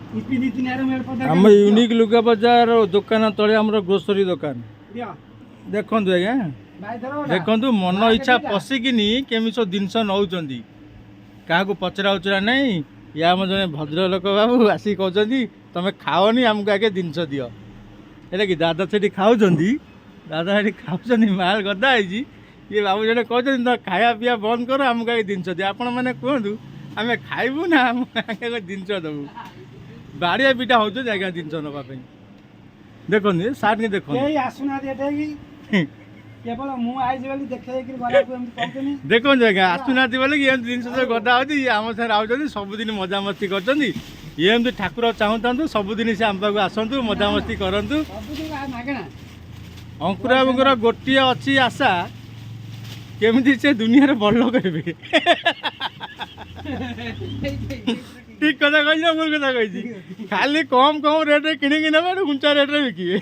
आम यूनिक लुगा बजार दुकान तले आम ग्रोसरी दुकान देखु आज्ञा देखु मन इच्छा पशिकिनी केमी सब जिनस नौ क्या पचरा उचरा नहीं या आम जन भद्रलोक बाबू आसिक कहते तुम खाओनी आमको आगे जिनस दियो है कि दादा से खाऊ दादा से खाऊ माल गदा ये बाबू जन कहते खाया पीया बंद कर आमको आगे जिनस दियो आपण मैंने कहतु आम खाइबू ना आम आगे जिनस देवु बाड़िया पिटा हो आज्ञा जिनस नापी देखो सार के देखो केवल देखो आज्ञा आसुना बोले ये जिन गदा हो आम साथ आउट सबुदिन मजा मस्ती कर एमती ठाकुर चाहूँ सबुदिन से आम पाक आसतु मजा मस्ती करूँ अंकुर बाबूर गोटे अच्छी आशा केमी से दुनिया बड़ करेंगे ठीक कथा कही भूल कथा कही खाली कम कम रेट किणी ना उंचा रेट बिके